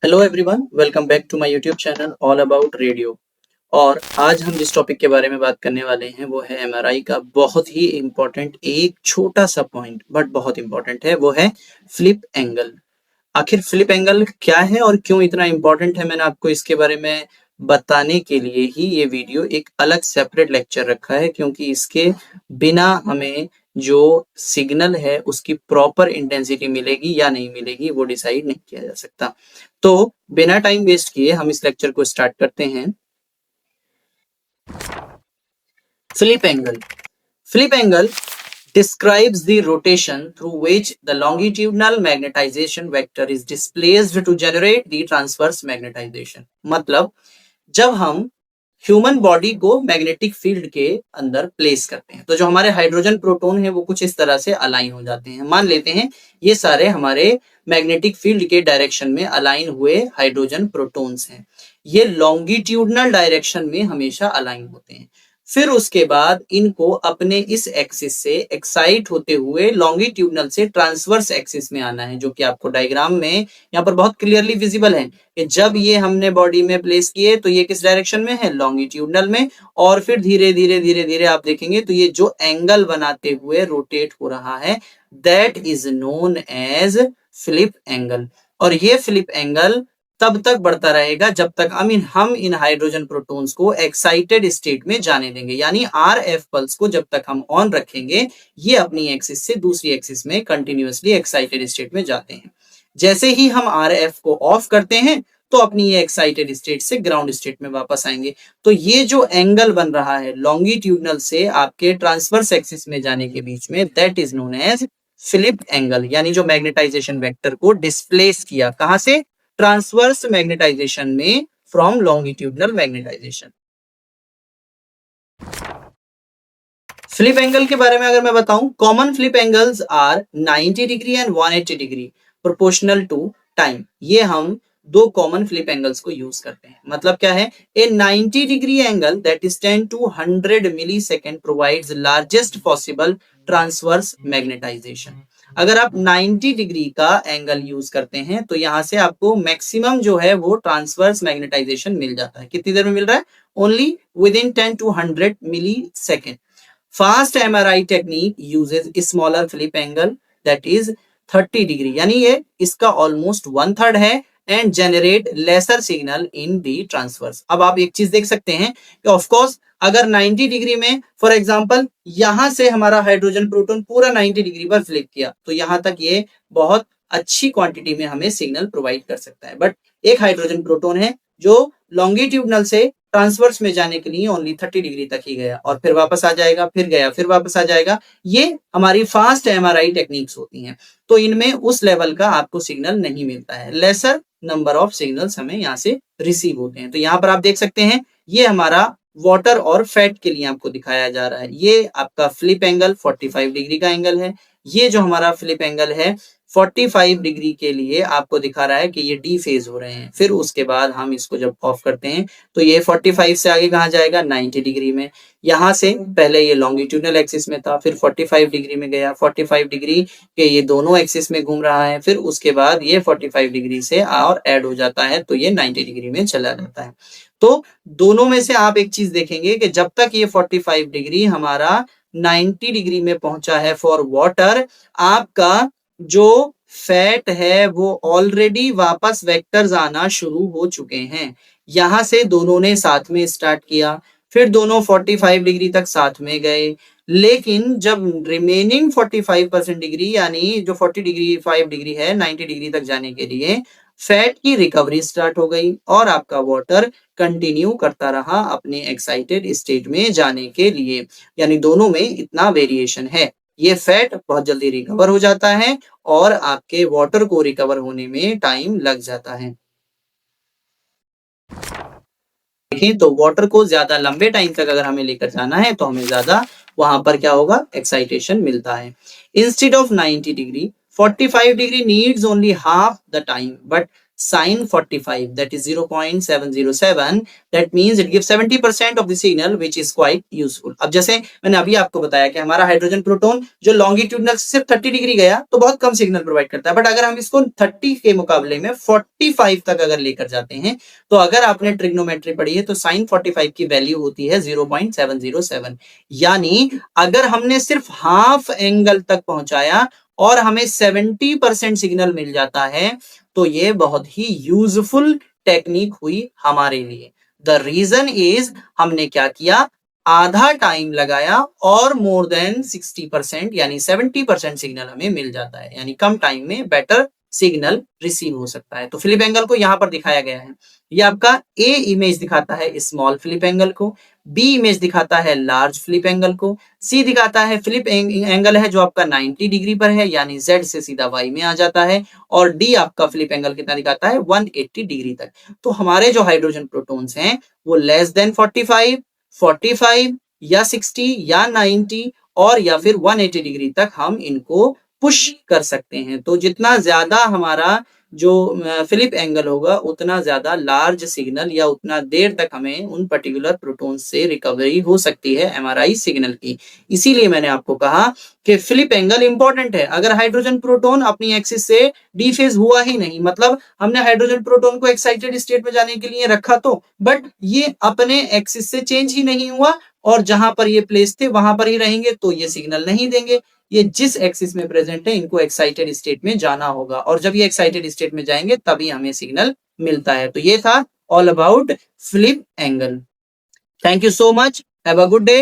Hello everyone, welcome back to my YouTube channel all about radio. और आज हम जिस टॉपिक के बारे में बात करने वाले हैं वो है एमआरआई का बहुत ही इम्पोर्टेंट एक छोटा सा पॉइंट बट बहुत इम्पोर्टेंट है, वो है फ्लिप एंगल। आखिर फ्लिप एंगल क्या है और क्यों इतना इम्पोर्टेंट है, मैंने आपको इसके बारे में बताने के लिए ही ये वीडियो एक अलग सेपरेट लेक्चर रखा है, क्योंकि इसके बिना हमें जो सिग्नल है उसकी प्रॉपर इंटेंसिटी मिलेगी या नहीं मिलेगी वो डिसाइड नहीं किया जा सकता। तो बिना टाइम वेस्ट किए हम इस लेक्चर को स्टार्ट करते हैं। Flip angle. Flip angle describes the rotation through which the longitudinal magnetization vector is displaced to generate the transverse magnetization। मतलब जब हम ह्यूमन बॉडी को मैग्नेटिक फील्ड के अंदर प्लेस करते हैं तो जो हमारे हाइड्रोजन प्रोटॉन है वो कुछ इस तरह से अलाइन हो जाते हैं। मान लेते हैं ये सारे हमारे मैग्नेटिक फील्ड के डायरेक्शन में अलाइन हुए हाइड्रोजन प्रोटॉन्स हैं। ये लॉन्गिट्यूडनल डायरेक्शन में हमेशा अलाइन होते हैं। फिर उसके बाद इनको अपने इस एक्सिस से एक्साइट होते हुए लॉन्गिट्यूडनल से ट्रांसवर्स एक्सिस में आना है, जो कि आपको डायग्राम में यहाँ पर बहुत क्लियरली विजिबल है कि जब ये हमने बॉडी में प्लेस किए तो ये किस डायरेक्शन में है, लॉन्गिट्यूडनल में। और फिर धीरे धीरे धीरे धीरे आप देखेंगे तो ये जो एंगल बनाते हुए रोटेट हो रहा है that is known as flip angle. और ये फ्लिप एंगल तब तक बढ़ता रहेगा जब तक हम इन हाइड्रोजन प्रोटॉन्स को एक्साइटेड स्टेट में जाने देंगे, यानी आरएफ पल्स को जब तक हम ऑन रखेंगे ये अपनी एक्सिस से दूसरी एक्सिस में कंटिन्यूअसली एक्साइटेड स्टेट में जाते हैं। जैसे ही हम आरएफ को ऑफ करते हैं तो अपनी ये एक्साइटेड स्टेट से ग्राउंड स्टेट में वापस आएंगे। तो ये जो एंगल बन रहा है लॉन्गिट्यूडनल से आपके ट्रांसवर्स एक्सिस में जाने के बीच में that is known as flip angle, यानी जो मैग्नेटाइजेशन वेक्टर को डिस्प्लेस किया कहां से, ट्रांसवर्स मैग्नेटाइजेशन में from longitudinal magnetization. Flip angle के बारे में अगर मैं बताऊं, common flip angles are 90 degree and 180 degree proportional to time. ये हम दो कॉमन फ्लिप एंगल्स को यूज करते हैं। मतलब क्या है, a 90 degree angle that is 10 to 100 millisecond provides largest possible transverse magnetization. अगर आप 90 डिग्री का एंगल यूज करते हैं तो यहां से आपको मैक्सिमम जो है वो ट्रांसवर्स मैग्नेटाइजेशन मिल जाता है। कितनी देर में मिल रहा है, only within 10 to 100 millisecond. Fast MRI technique uses smaller flip angle that is 30 degree, यानी ये इसका ऑलमोस्ट 1/3 है and generate lesser signal in the transverse. अब आप एक चीज देख सकते हैं कि ऑफ कोर्स अगर 90 डिग्री में फॉर एग्जांपल यहां से हमारा हाइड्रोजन प्रोटॉन पूरा 90 डिग्री पर फ्लिप किया तो यहां तक ये बहुत अच्छी क्वांटिटी में हमें सिग्नल प्रोवाइड कर सकता है। बट एक हाइड्रोजन प्रोटॉन है जो लॉन्गिट्यूडनल से ट्रांसवर्स में जाने के लिए ओनली 30 डिग्री तक ही गया और फिर वापस आ जाएगा, फिर गया फिर वापस आ जाएगा। ये हमारी फास्ट एमआरआई टेक्निक्स होती हैं, तो इनमें उस लेवल का आपको सिग्नल नहीं मिलता है। लेसर नंबर ऑफ सिग्नल्स हमें यहाँ से रिसीव होते हैं। तो यहाँ पर आप देख सकते हैं ये हमारा वाटर और फैट के लिए आपको दिखाया जा रहा है। ये आपका फ्लिप एंगल 45 डिग्री का एंगल है। ये जो हमारा फ्लिप एंगल है 45 डिग्री के लिए आपको दिखा रहा है कि ये डी फेज हो रहे हैं। फिर उसके बाद हम इसको जब ऑफ करते हैं तो ये 45 से आगे कहाँ जाएगा, 90 डिग्री में। यहाँ से पहले ये लॉन्गिट्यूडनल एक्सिस में था, फिर 45 डिग्री में गया, 45 डिग्री के ये दोनों एक्सिस में घूम रहा है, फिर उसके बाद ये 45 डिग्री से और ऐड हो जाता है तो ये 90 डिग्री में चला जाता है। तो दोनों में से आप एक चीज देखेंगे कि जब तक ये 45 डिग्री हमारा 90 डिग्री में पहुंचा है फॉर वाटर, आपका जो फैट है वो ऑलरेडी वापस वेक्टर्स आना शुरू हो चुके हैं। यहां से दोनों ने साथ में स्टार्ट किया, फिर दोनों 45 डिग्री तक साथ में गए, लेकिन जब रिमेनिंग 45% डिग्री यानी जो 45 डिग्री है 90 डिग्री तक जाने के लिए फैट की रिकवरी स्टार्ट हो गई और आपका वाटर कंटिन्यू करता रहा अपने एक्साइटेड स्टेट में जाने के लिए। यानी दोनों में इतना वेरिएशन है। ये फैट बहुत जल्दी रिकवर हो जाता है और आपके वाटर को रिकवर होने में टाइम लग जाता है। देखें तो वाटर को ज्यादा लंबे टाइम तक अगर हमें लेकर जाना है तो हमें ज्यादा वहां पर क्या होगा, एक्साइटेशन मिलता है। Instead of 90 degree 45 degree needs only half the time, but sin 45, that is 0.707, that means it gives 70% of the signal, which is quite useful. अब जैसे मैंने अभी आपको बताया कि हमारा हाइड्रोजन प्रोटॉन जो लॉन्गिट्यूडनल सिर्फ 30 डिग्री गया तो बहुत कम सिग्नल प्रोवाइड करता है, बट अगर हम इसको 30 के मुकाबले में 45 तक अगर लेकर जाते हैं, तो अगर आपने ट्रिग्नोमेट्री पढ़ी है तो sin 45 की वैल्यू होती है 0.707, यानी अगर हमने सिर्फ हाफ एंगल तक पहुंचाया और हमें 70% सिग्नल मिल जाता है, तो ये बहुत ही यूजफुल टेक्निक हुई हमारे लिए। द रीजन इज हमने क्या किया, आधा टाइम लगाया और मोर देन 60% यानी 70% सिग्नल हमें मिल जाता है, यानी कम टाइम में बेटर सिग्नल रिसीव हो सकता है। तो फिलिप एंगल को यहाँ पर दिखाया गया है। ये आपका ए इमेज दिखाता है स्मॉल फिलिप एंगल को, बी इमेज दिखाता है लार्ज फिलिप एंगल को, सी दिखाता है फिलिप एंगल है जो आपका 90 डिग्री पर है, यानी जेड से सीधा वाई में आ जाता है, और डी आपका फिलिप एंगल कितना दिखाता है 180 डिग्री तक। तो हमारे जो हाइड्रोजन प्रोटॉन्स हैं वो लेस देन 45, 45 या 60 या 90 और या फिर 180 डिग्री तक हम इनको पुश कर सकते हैं। तो जितना ज्यादा हमारा जो फिलिप एंगल होगा उतना ज्यादा लार्ज सिग्नल या उतना देर तक हमें उन पर्टिकुलर प्रोटॉन से रिकवरी हो सकती है एमआरआई सिग्नल की। इसीलिए मैंने आपको कहा कि फिलिप एंगल इंपॉर्टेंट है। अगर हाइड्रोजन प्रोटॉन अपनी एक्सिस से डीफेज हुआ ही नहीं, मतलब हमने हाइड्रोजन प्रोटॉन को एक्साइटेड स्टेट में जाने के लिए रखा तो, बट ये अपने एक्सिस से चेंज ही नहीं हुआ और जहां पर ये प्लेस थे वहां पर ही रहेंगे, तो ये सिग्नल नहीं देंगे। ये जिस एक्सिस में प्रेजेंट है इनको एक्साइटेड स्टेट में जाना होगा, और जब ये एक्साइटेड स्टेट में जाएंगे तभी हमें सिग्नल मिलता है। तो ये था all about flip angle. Thank you so much, have a good day.